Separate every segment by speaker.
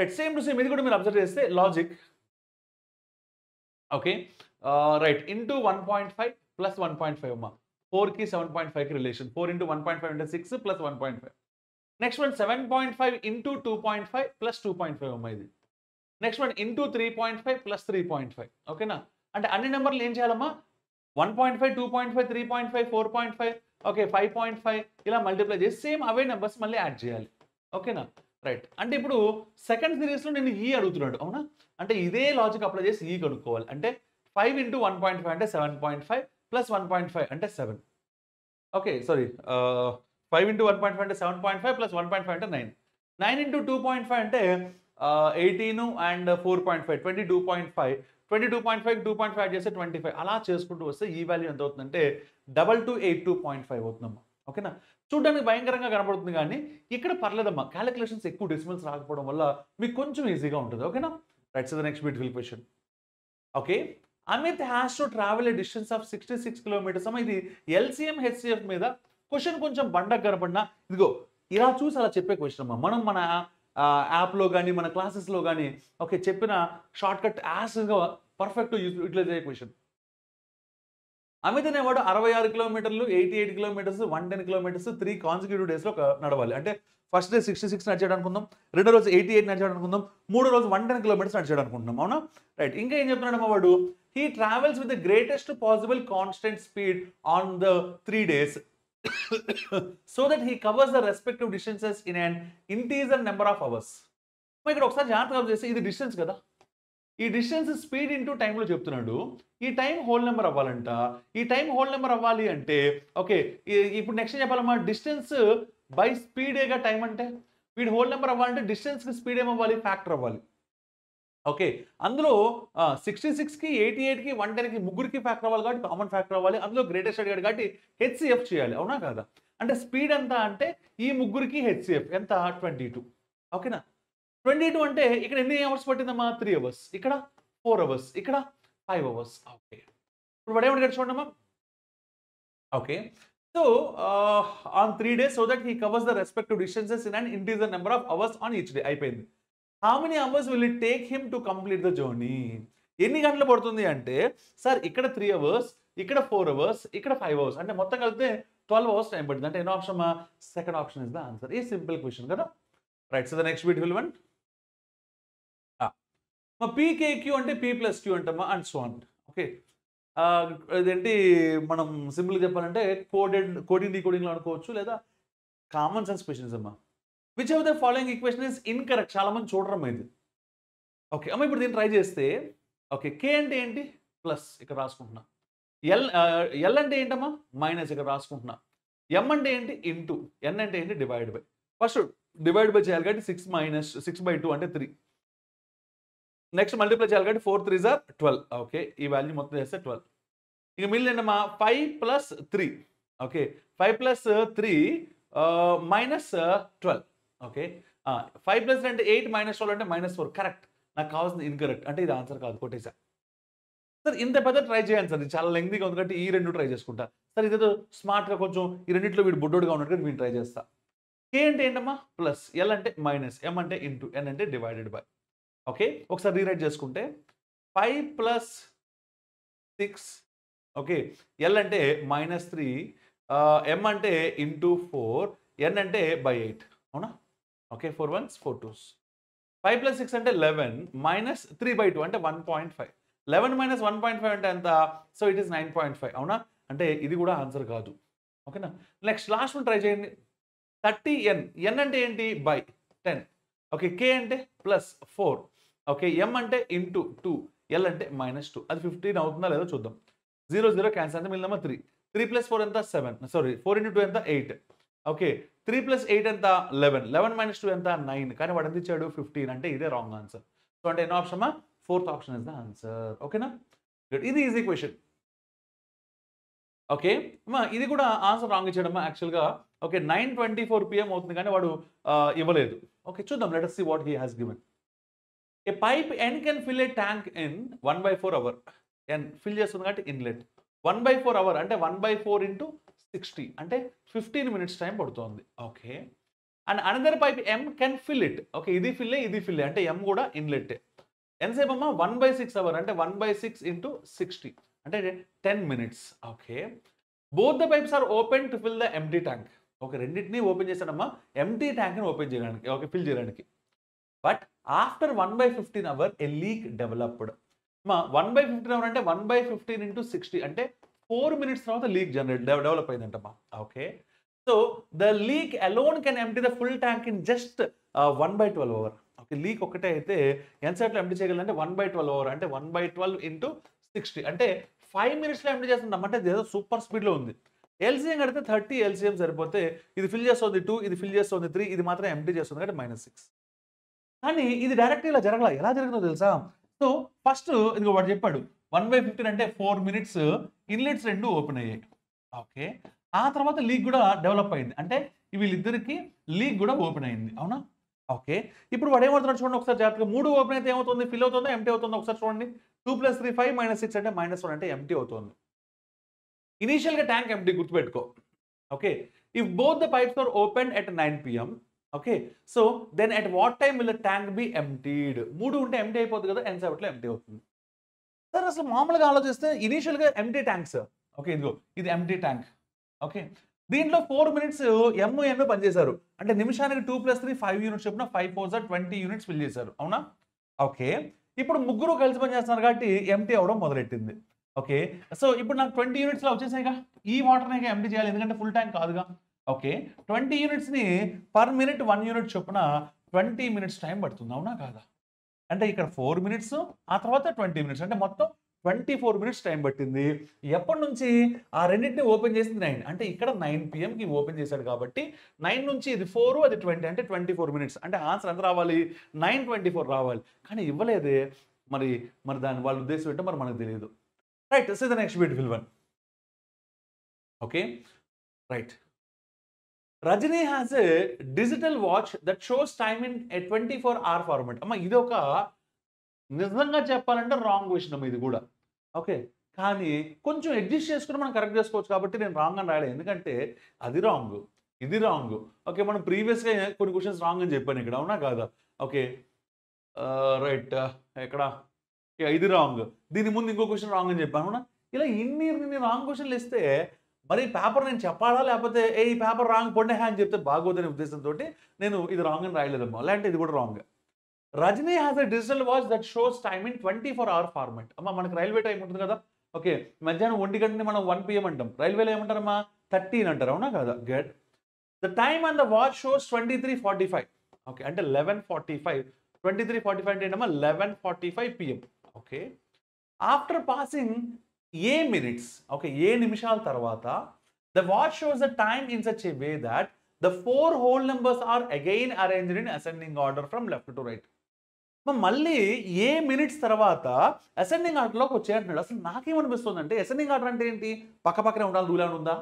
Speaker 1: Right, same to same ఇది కూడా మీరు అబ్జర్వ్ చేస్తే logic. Okay, right, into 1.5 plus 1.5 అమ్మా. 4కి 7.5కి రిలేషన్. 4 ఇంటూ 1.5 అంటే 6 plus 1.5. Next one 7.5 into 2.5 plus 2.5 అమ్మా ఇది. Next one into 3.5 plus 3.5. ఓకేనా? అంటే అన్ని నెంబర్లు ఏం చేయాలమ్మా? 1.5, 2.5, 3.5, 4.5, ఓకే 5.5 ఇలా మల్టిప్లై చేసి సేమ్ అవే నెంబర్స్ మళ్ళీ యాడ్ చేయాలి. ఓకేనా? రైట్. అంటే ఇప్పుడు సెకండ్ సిరీస్లో నేను ఈ అడుగుతున్నాడు, అవునా? అంటే ఇదే లాజిక్ అప్లై చేసి ఈ కనుక్కోవాలి. అంటే 5 ఇంటూ 1.5 అంటే 7.5 ప్లస్ 1.5 అంటే 7. ఓకే, సారీ, 5 ఇంటూ 1.5 అంటే 7.5 ప్లస్ 1.5 అంటే 9. 9 ఇంటూ 2.5 అంటే 18 అండ్ 4.5 22.5. 22.5 2.5 యాడ్ చేస్తే 25. అలా చేసుకుంటూ వస్తే ఈ వాల్యూ ఎంత అవుతుందంటే 2282.5 అవుతుందమ్మా. ఓకేనా? చూడడానికి భయంకరంగా కనబడుతుంది కానీ ఇక్కడ పర్లేదమ్మా. క్యాలిక్యులేషన్స్ ఎక్కువ డెసిమల్స్ రాకపోవడం వల్ల మీకు కొంచెం ఈజీగా ఉంటుంది. ఓకేనా? Right, so the next beautiful question. Okay, Amit has to travel a distance of 66 kilometres అమ్మా. ఇది ఎల్సిఎం హెచ్సిఎఫ్ మీద క్వశ్చన్ కొంచెం బండకు కనపడినా ఇదిగో ఇలా చూసి అలా చెప్పే క్వశ్చన్ అమ్మా. మనం మన యాప్లో కానీ మన క్లాసెస్లో కానీ ఓకే చెప్పిన షార్ట్ కట్ యాస్గా పర్ఫెక్ట్ యూటిలైజ్ అయ్యే క్వశ్చన్. అమిత్ అనేవాడు 66 కిలోమీటర్లు, 88 కిలోమీటర్స్, 110 కిలోమీటర్స్ 3 కాన్సిక్యూటివ్ డేస్లో నడవాలి. అంటే ఫస్ట్ డే 66 నడిచాడు అనుకుందాం, రెండో రోజు 88 నడిచాడు అనుకుందాం, మూడో రోజు 110 కిలోమీటర్స్ నడిచాడు అనుకుంటున్నాం, అవునా? రైట్. ఇంకా ఏం చెప్తున్నాడు అమ్మ వాడు? He travels with the greatest possible constant speed on the 3 days so that he covers the respective distances in an integer number of hours. ఇక్కడ ఒకసారి జాగ్రత్తగా చేస్తే ఇది డిస్టెన్స్ కదా, ఈ డిస్టెన్స్ స్పీడ్ ఇంటూ టైంలో చెప్తున్నాడు. ఈ టైం హోల్ నెంబర్ అవ్వాలంట. ఈ టైం హోల్ నెంబర్ అవ్వాలి అంటే ఓకే ఇప్పుడు నెక్స్ట్ చెప్పాలమ్మా, డిస్టెన్స్ బై స్పీడేగా టైం అంటే వీడి హోల్ నెంబర్ అవ్వాలంటే డిస్టెన్స్కి స్పీడ్ ఏమవ్వాలి? ఫ్యాక్టర్ అవ్వాలి. ఓకే, అందులో 66కి 88కి 110కి ముగ్గురికి ఫ్యాక్టర్ అవ్వాలి కాబట్టి కామన్ ఫ్యాక్టర్ అవ్వాలి. అందులో గ్రేటెస్ట్ అడిగాడు కాబట్టి హెచ్సిఎఫ్ చేయాలి, అవునా కాదా? అంటే స్పీడ్ ఎంత అంటే ఈ ముగ్గురికి హెచ్సిఎఫ్ ఎంత? 22. ఓకేనా? 22 అంటే ఇక్కడ ఎన్ని అవర్స్ పట్టిందమ్మా? 3 అవర్స్. ఇక్కడ 4 అవర్స్. ఇక్కడ 5 అవర్స్. ఓకే, ఇప్పుడు వాడు ఏమంటాడు చూడమ్మా. Okay, so on 3 days so that he covers the respective distances in an integer number of hours on each day. అయిపోయింది. How many hours will it take him to complete the journey? ఎన్ని గంటలు పడుతుంది అంటే sir ఇక్కడ 3 hours, ఇక్కడ 4 hours, ఇక్కడ 5 hours, అంటే మొత్తం కలిపితే 12 అవర్స్ టైం పడుతుంది. అంటే ఎన్నో option? Second option is the answer. ఈ సింపుల్ క్వశ్చన్ కదా. Right, so the next beautiful one. PKQ అంటే పీ ప్లస్ క్యూ అంటమ్మా అండ్ సో ఆన్. ఓకే, ఇదేంటి మనం సింపుల్గా చెప్పాలంటే కోడింగ్ డీకోడింగ్లో అనుకోవచ్చు లేదా కామన్ సెన్స్ క్వశ్చన్స్ అమ్మా. Which of the following equation is incorrect? చాలా మంది చూడడం ఇది. ఓకే అమ్మ, ఇప్పుడు దీన్ని ట్రై చేస్తే ఓకే కే అంటే ఏంటి? ప్లస్ ఇక్కడ రాసుకుంటున్నా. ఎల్ అంటే ఏంటమ్మా? మైనస్ ఇక్కడ రాసుకుంటున్నా. ఎం అంటే ఏంటి? ఇంటూ. ఎన్ అంటే ఏంటి? Divide by. First divide by చేయాలి కాబట్టి 6/2 అంటే 3. నెక్స్ట్ మల్టిప్లై చేయాలి కాబట్టి 4 3s are 12. ఓకే, ఈ వాల్యూ మొత్తం చేస్తే 12. ఇక మిగిలిన ఏంటమ్మా? 5 + 3. Okay, 5 + 3 minus 12. ఓకే, 5 + 3 అంటే 8 - 12 అంటే -4. కరెక్ట్. నాకు కావాల్సింది ఇన్కరెక్ట్, అంటే ఇది ఆన్సర్ కాదు, కొట్టేసా. సార్ ఇంత పెద్ద ట్రై చేయండి సార్, ఇది చాలా లెంగ్తీగా ఉంది కాబట్టి ఈ రెండు ట్రై చేసుకుంటా. సార్ ఇదేదో స్మార్ట్గా కొంచెం ఈ రెండింటిలో వీడు బుడ్డోడుగా ఉన్నట్టు వీడిని ట్రై చేస్తా. కే అంటే ఏంటమ్మా? ప్లస్, ఎల్ అంటే మైనస్, ఎం అంటే ఇంటూ, ఎన్ అంటే డివైడెడ్ బై. ఓకే, ఒకసారి రీరైట్ చేసుకుంటే 5 + 6. ఓకే, ఎల్ అంటే -3, ఎం అంటే ఇంటూ 4, ఎన్ అంటే బై 8. అవునా? Okay, 4 1s 4 2s. 5 + 6 అంటే 11 -3/2 అంటే 1.5. 11 - 1.5 అంటే ఎంత? So it is 9.5. అవునా? అంటే ఇది కూడా ఆన్సర్ కాదు. ఓకేనా? నెక్స్ట్ లాస్ట్ వన్ ట్రై చేయండి. 30n. ఎన్ అంటే ఏంటి? బై 10. ఓకే, కే అంటే +4. ఓకే, ఎం అంటే ఇంటూ 2, ఎల్ అంటే -2. అది 15 అవుతుందా లేదో చూద్దాం. 0 0 క్యాన్సల్ అంటే మిగిలిన 3. 3 + 4 ఎంత? 7. సారీ, 4 × 2 ఎంత? 8. ఓకే, 3 + 8 ఎంత? 11. 11 - 2 ఎంత? 9. కానీ వాడు ఎంత ఇచ్చాడు? 15. అంటే ఇదే రాంగ్ ఆన్సర్. సో అంటే ఎన్నో option? Fourth option is the answer. ఓకేనా? ఇది ఈజీ క్వశ్చన్. ఓకే, ఇది కూడా ఆన్సర్ రాంగ్ ఇచ్చాడమ్మా యాక్చువల్గా. ఓకే, 9:24 PM అవుతుంది కానీ వాడు ఇవ్వలేదు. ఓకే, చూద్దాం. Let us see what he has given. A pipe N can fill a tank in 1/4 hour. N fill చేస్తుంది కాబట్టి ఇన్లెట్. 1/4 hour అంటే 1/4 × 60 అంటే 15 minutes టైం పడుతుంది. Okay, and another pipe M can fill it. Okay, ఇది fill అంటే M కూడా inlet. ఎంతసేపు అమ్మా 1/6 అవర్ అంటే 1/6 ఇంటూ 60 అంటే 10 minutes. Okay, both the pipes are open to fill the empty tank. Okay, రెండింటిని ఓపెన్ చేశాడమ్మా ఎంటీ ట్యాంక్ని ఓపెన్ చేయడానికి, ఓకే, ఫిల్ చేయడానికి. But after 1/15 hour a leak developed. మా 1/15 అవర్ అంటే 1/15 ఇంటూ 60 అంటే 4 మినిట్స్ తర్వాత లీక్ డెవలప్ అయిందంటమ్మా. Okay, so the leak alone can empty the full tank in just 1/12 hour. Okay, leak ఒకటే అయితే ఎంతసేపులో ఎంప్టీ చేయగలంటే 1/12 అవర్ అంటే 1/12 ఇంటూ 60 అంటే 5 మినిట్స్లో ఎంప్టీ చేస్తుంటాం. అంటే ఏదో సూపర్ స్పీడ్లో ఉంది. ఎల్సీఎం కడితే 30 ఎల్సీఎం సరిపోతే ఇది ఫిల్ చేస్తుంది 2, ఇది ఫిల్ చేస్తుంది 3, ఇది మాత్రం ఎంప్టీ చేస్తుంది అంటే -6. కానీ ఇది డైరెక్ట్ ఇలా జరగల. ఎలా జరిగిందో తెలుసా? సో ఫస్ట్ ఇదిగో వాడు చెప్పాడు 1/15 అంటే 4 మినిట్స్ ఇన్లెట్స్ 2 ఓపెన్ అయ్యాయి. ఓకే, ఆ తర్వాత లీక్ కూడా డెవలప్ అయింది. అంటే వీళ్ళిద్దరికి లీక్ కూడా ఓపెన్ అయింది. అవునా? ఓకే, ఇప్పుడు వాడు ఏమవుతున్నాడు చూడండి ఒకసారి జాగ్రత్తగా. 3 ఓపెన్ అయితే ఏమవుతుంది? ఫిల్ అవుతుందా ఎంప్టీ అవుతుందా ఒకసారి చూడండి. 2 + 3 5 -6 అంటే -1 అంటే ఎంప్టీ అవుతుంది. ఇనీషియల్గా ట్యాంక్ ఎంప్టీ, గుర్తుపెట్టుకో. Okay, if both the pipes are open at 9 PM. Okay, so then at what time will the tank be emptied? 3 ఉంటే ఎంప్టీ అయిపోతుంది కదా, ఎంతసేపట్లో ఎంప్టీ అవుతుంది. సార్ అసలు మామూలుగా ఆలోచిస్తే ఇనీషియల్గా ఎంప్టీ ట్యాంక్స్. ఓకే, ఇదిగో ఇది ఎంప్టీ ట్యాంక్. ఓకే, దీంట్లో 4 మినిట్స్ ఎంఓఎన్ పనిచేశారు. అంటే నిమిషానికి 2 + 3 5 యూనిట్స్ చొప్పున 5 4 20 యూనిట్స్ ఫిల్ చేశారు. అవునా? ఓకే, ఇప్పుడు ముగ్గురు కలిసి పనిచేస్తున్నారు కాబట్టి ఎంప్టీ అవ్వడం మొదలెట్టింది. ఓకే, సో ఇప్పుడు నాకు 20 యూనిట్స్లో వచ్చేసాయిగా. ఈ వాటర్ని ఎంప్టీ చేయాలి ఎందుకంటే ఫుల్ ట్యాంక్ కాదుగా. ఓకే, 20 యూనిట్స్ని పర్ మినిట్ 1 యూనిట్ చొప్పున 20 మినిట్స్ టైం పడుతుంది. అవునా కాదా? అంటే ఇక్కడ 4 మినిట్స్ ఆ తర్వాత 20 మినిట్స్ అంటే మొత్తం 24 మినిట్స్ టైం పట్టింది. ఎప్పటి నుంచి? ఆ రెండింటిని ఓపెన్ చేసింది 9 అంటే ఇక్కడ 9 PMకి ఓపెన్ చేశాడు కాబట్టి 9 నుంచి ఇది 4 అది 20 అంటే 24 మినిట్స్. అంటే ఆన్సర్ ఎంత రావాలి? 9:24 రావాలి. కానీ ఇవ్వలేదే. మరి దాని వాళ్ళ ఉద్దేశం ఏంటో మరి మనకు తెలియదు. Right, so the next beautiful one. Okay, right. Rajini has a digital watch that shows time in a 24-hour format. అమ్మ ఇది ఒక నిజంగా చెప్పాలంటే రాంగ్ క్వశ్చన్ ఇది కూడా. ఓకే, కానీ కొంచెం అడ్జస్ట్ చేసుకుని మనం కరెక్ట్ చేసుకోవచ్చు కాబట్టి నేను రాంగ్ అని రాయలేదు. ఎందుకంటే అది రాంగ్, ఇది రాంగ్. ఓకే, మనం ప్రీవియస్గా కొన్ని క్వశ్చన్స్ రాంగ్ అని చెప్పాను ఇక్కడ. అవునా కాదా? Okay, right. ఎక్కడ ఇది రాంగ్, దీని ముందు ఇంకో క్వశ్చన్ రాంగ్ అని చెప్పాను. అవునా? ఇలా ఇన్ని రాంగ్ క్వశ్చన్లు ఇస్తే మరి పేపర్ నేను చెప్పాలా లేకపోతే ఈ పేపర్ రాంగ్ పొండే అని చెప్తే బాగోదనే ఉద్దేశంతో నేను ఇది రాంగ్ అని రాయలేదమ్మా. లేదంటే ఇది కూడా wrong. Rajani has a digital watch that shows time in 24-hour format. అమ్మ మనకి రైల్వే టైం ఉంటుంది కదా. ఓకే, మధ్యాహ్నం 1 గంటని మనం 1 PM అంటాం. రైల్వేలో ఏమంటారమ్మా? 13 అంటారు. అవునా కదా? Get the time on the watch shows 23:45. Okay, అంటే 11:45. 23:45 అంటే ఏంటమ్మా? 11:45 PM. Okay, after passing A minutes, okay, A నిమిషాల తర్వాత the watch shows the time in such a way that the 4 whole numbers are again arranged in ascending order from left to right. మళ్ళీ A minutes తర్వాత ascending ఆర్డర్లోకి వచ్చేయంటున్నాడు. అసలు నాకేమనిపిస్తుంది అంటే ascending order అంటే ఏంటి? పక్కపక్కనే ఉండాలి, దూలాన్ని ఉందా?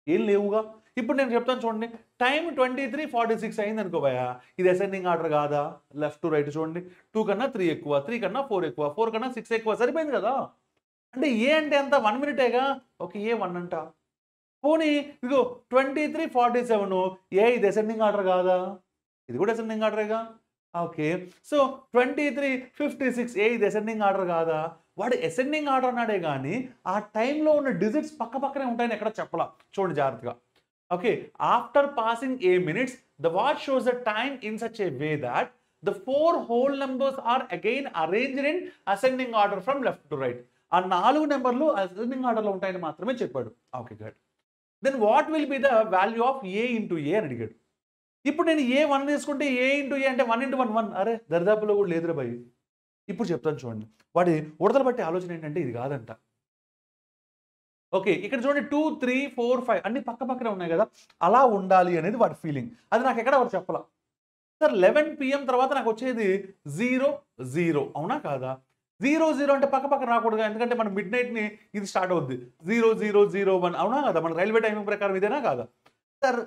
Speaker 1: ఏం లేవుగా. ఇప్పుడు నేను చెప్తాను చూడండి. టైం 23:46 అయింది అనుకోబోయా, ఇది అసెండింగ్ ఆర్డర్ కాదా? లెఫ్ట్ టు రైట్ చూడండి. 2 కన్నా 3 ఎక్కువ, 3 కన్నా 4 ఎక్కువ, 4 కన్నా 6 ఎక్కువ, సరిపోయింది కదా. అంటే ఏ అంటే ఎంత? 1 మినిటేగా. ఓకే, ఏ 1 అంట. పోనీ ఇదిగో 23:47 ఏ ఇది అసెండింగ్ ఆర్డర్ కాదా? ఇది కూడా అసెండింగ్ ఆర్డరేగా. ఓకే, సో 23:56 ఏ ఇది అసెండింగ్ ఆర్డర్ కాదా? వాడు అసెండింగ్ ఆర్డర్ అన్నాడే కానీ ఆ టైంలో ఉన్న డిజిట్స్ పక్క పక్కనే ఉంటాయని ఎక్కడ చెప్పలా. చూడండి జాగ్రత్తగా. Okay, after passing A minutes the watch shows the time in such a way that the 4 whole numbers are again arranged in ascending order from left to right. ఆ 4 నెంబర్లు అసెండింగ్ ఆర్డర్లో ఉంటాయని మాత్రమే చెప్పాడు. Okay, good. Then what will be the value of A into A అని అడిగాడు. ఇప్పుడు నేను ఏ 1 తీసుకుంటే ఏ ఇంటూ ఏ అంటే 1 × 1 1. అరే దరిదాపులో కూడా లేదురా భయ్. ఇప్పుడు చెప్తాను చూడండి. వాడి ఉడతలు బట్టి ఆలోచన ఏంటంటే ఇది కాదంట. ఓకే, ఇక్కడ చూడండి 2 3 4 5 అన్ని పక్క పక్కనే ఉన్నాయి కదా, అలా ఉండాలి అనేది వాడి ఫీలింగ్. అది నాకు ఎక్కడ వాడు చెప్పలా. సార్ 11 PM తర్వాత నాకు వచ్చేది 0 0. అవునా కాదా? 0 0 అంటే పక్క పక్కన రాకూడదు, ఎందుకంటే మన మిడ్ నైట్ని ఇది స్టార్ట్ అవుద్ది. 0 0 0 1. అవునా కదా? మన రైల్వే టైమింగ్ ప్రకారం ఇదేనా కాదా? సార్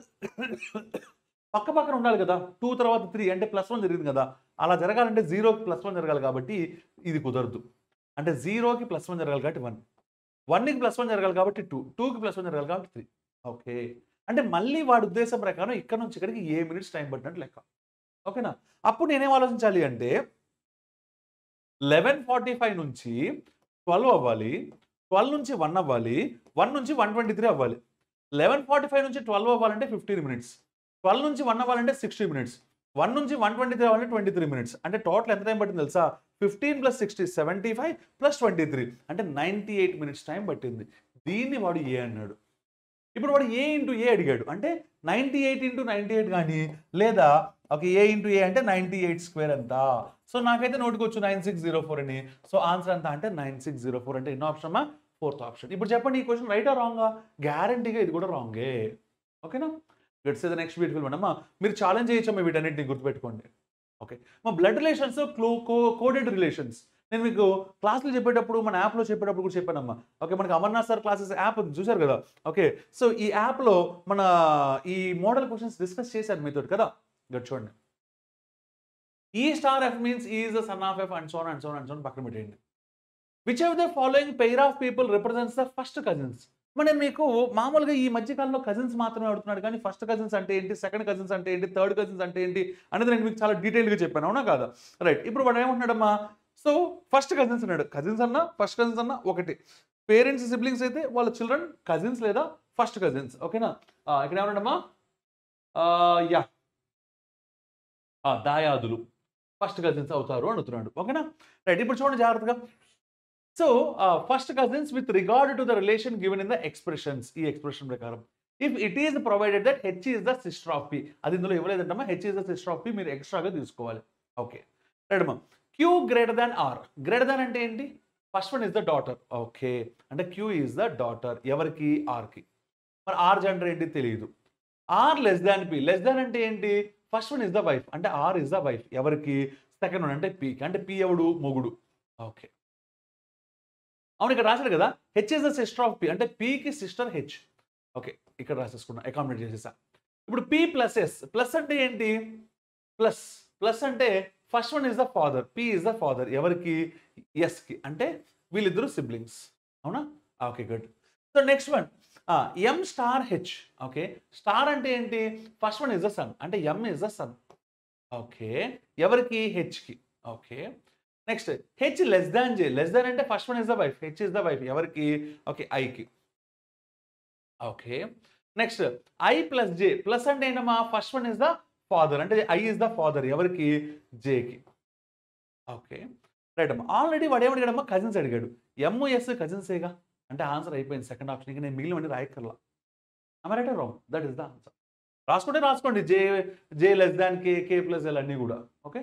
Speaker 1: పక్క పక్కన ఉండాలి కదా. 2 తర్వాత 3 అంటే +1 జరిగింది కదా. అలా జరగాలంటే 0కి +1 జరగాలి కాబట్టి ఇది కుదరదు. అంటే 0కి +1 జరగాలి కాబట్టి 1, 1కి +1 జరగాలి కాబట్టి 2, 2కి +1 జరగాలి కాబట్టి 3. ఓకే, అంటే మళ్ళీ వాడి ఉద్దేశం ప్రకారం ఇక్కడ నుంచి ఇక్కడికి ఏ మినిట్స్ టైం పట్టినట్టు లెక్క. ఓకేనా? అప్పుడు నేనేం ఆలోచించాలి అంటే 11:45 నుంచి 12 అవ్వాలి. 12 నుంచి 1 అవ్వాలి. 1 నుంచి 1:23 అవ్వాలి. 11:45 నుంచి 12 అవ్వాలంటే 15 మినిట్స్. 12 నుంచి 1 అవ్వాలంటే 60 మినిట్స్. 1 నుంచి 1:23 అవ్వాలంటే 23 మినిట్స్. అంటే టోటల్ ఎంత టైం పట్టింది తెలుసా? 15 + 60 75 + 23 అంటే 98 మినిట్స్ టైం పట్టింది. దీన్ని వాడు ఏ అన్నాడు. ఇప్పుడు వాడు ఏ ఇంటూ ఏ అడిగాడు. అంటే 98 ఇంటూ 98 కానీ లేదా ఒక ఏ ఇంటూ ఏ అంటే 98 స్క్వేర్ ఎంత. సో నాకైతే నోటికొచ్చు 9604 అని. సో ఆన్సర్ ఎంత అంటే 9604 అంటే ఎన్నో ఆప్షన్ అమ్మా? Fourth option. ఇప్పుడు చెప్పండి ఈ క్వశ్చన్ రైటా రాంగా? గ్యారంటీగా ఇది కూడా రాంగే. ఓకేనా? Let's see the next beautiful one అమ్మా. మీరు ఛాలెంజ్ చేయొచ్చమ్మా వీటన్నిటిని గుర్తుపెట్టుకోండి. ఓకే. మా బ్లడ్ రిలేషన్స్ కోడెడ్ రిలేషన్స్. నేను మీకు క్లాసులు చెప్పేటప్పుడు మన యాప్లో చెప్పేటప్పుడు కూడా చెప్పానమ్మా. ఓకే. మనకి అమర్నాథ్ సార్ క్లాసెస్ యాప్ చూసారు కదా. ఓకే. సో ఈ యాప్లో మన ఈ మోడల్ క్వశ్చన్స్ డిస్కస్ చేశాను మీతో కదా. ఇక్కడ చూడండి. ఈ star F means is the son of F and so on పక్కన పెట్టేయండి. Which of the following pair of people represents the first cousins. మరి నేను మీకు మామూలుగా ఈ మధ్యకాలంలో కజిన్స్ మాత్రమే అడుగుతున్నాడు కానీ ఫస్ట్ కజిన్స్ అంటే ఏంటి, సెకండ్ కజిన్స్ అంటే ఏంటి, థర్డ్ కజిన్స్ అంటే ఏంటి అనేది నేను మీకు చాలా డీటెయిల్గా చెప్పాను. అవునా కాదా? రైట్. ఇప్పుడు వాడు ఏమంటున్నాడమ్మా? సో ఫస్ట్ కజిన్స్ అన్నాడు. కజిన్స్ అన్నా ఫస్ట్ కజిన్స్ అన్నా ఒకటి. పేరెంట్స్ సిబ్లింగ్స్ అయితే వాళ్ళ చిల్డ్రన్ కజిన్స్ లేదా ఫస్ట్ కజిన్స్. ఓకేనా? ఇక్కడ ఏమన్నాడమ్మా? యా దాయాదులు ఫస్ట్ కజిన్స్ అవుతారు అడుగుతున్నాడు. ఓకేనా? రైట్. ఇప్పుడు చూడండి జాగ్రత్తగా. So first cousins with regard to the relation given in the expressions. ఈ ఎక్స్ప్రెషన్ ప్రకారం if it is provided that H is the sister of P. అది ఇందులో ఇవ్వలేదంటమ్మా. H is the sister of P మీరు ఎక్స్ట్రాగా తీసుకోవాలి. ఓకే. రైట్ అమ్మా. Q greater than R. Greater than అంటే ఏంటి? First one is the daughter. Okay. అంటే క్యూ ఈజ్ ద డాటర్. ఎవరికి? ఆర్కి. మరి ఆర్ జెండర్ ఏంటి తెలియదు. R less than P. Less than అంటే ఏంటి? First one is the wife. అంటే ఆర్ ఇస్ ద వైఫ్. ఎవరికి? సెకండ్ వన్ అంటే పీకి. అంటే పి ఎవడు? మొగుడు. ఓకే. అవును ఇక్కడ రాశారు కదా. H is the sister of P. అంటే పీకి సిస్టర్ హెచ్. ఓకే. ఇక్కడ రాసేసుకున్నా. అకామిడేట్ చేసేసా. ఇప్పుడు పి ప్లస్ ఎస్. ప్లస్ అంటే ఏంటి? ప్లస్. ప్లస్ అంటే first one is the father. P is the father. ఎవరికి? ఎస్కి. అంటే వీళ్ళిద్దరు సిబ్లింగ్స్. అవునా? Okay good. So next one M star H. Okay. Star అంటే ఏంటి? First one is the son. అంటే M is the son. Okay. ఎవరికి? హెచ్కి. Okay. Next H less than J. Less than అంటే first one is the wife. H is the wife. ఎవరికి? Okay ఐకి. Okay. Next I plus J. Plus అంటే ఏంటమ్మా? First one is the father. అంటే I is the father. ఎవరికి? జేకి. Okay. Right అమ్మా. Already వాడు ఏమడిగాడమ్మా? Cousins అడిగాడు. ఎంఎస్ కజిన్సేగా. అంటే ఆన్సర్ అయిపోయింది సెకండ్ ఆప్షన్. ఇక నేను మిగిలినవన్నీ రాయక్కర్లా. Right or wrong? That is the answer. రాసుకోండి. J less than K, K plus L అన్నీ కూడా. ఓకే.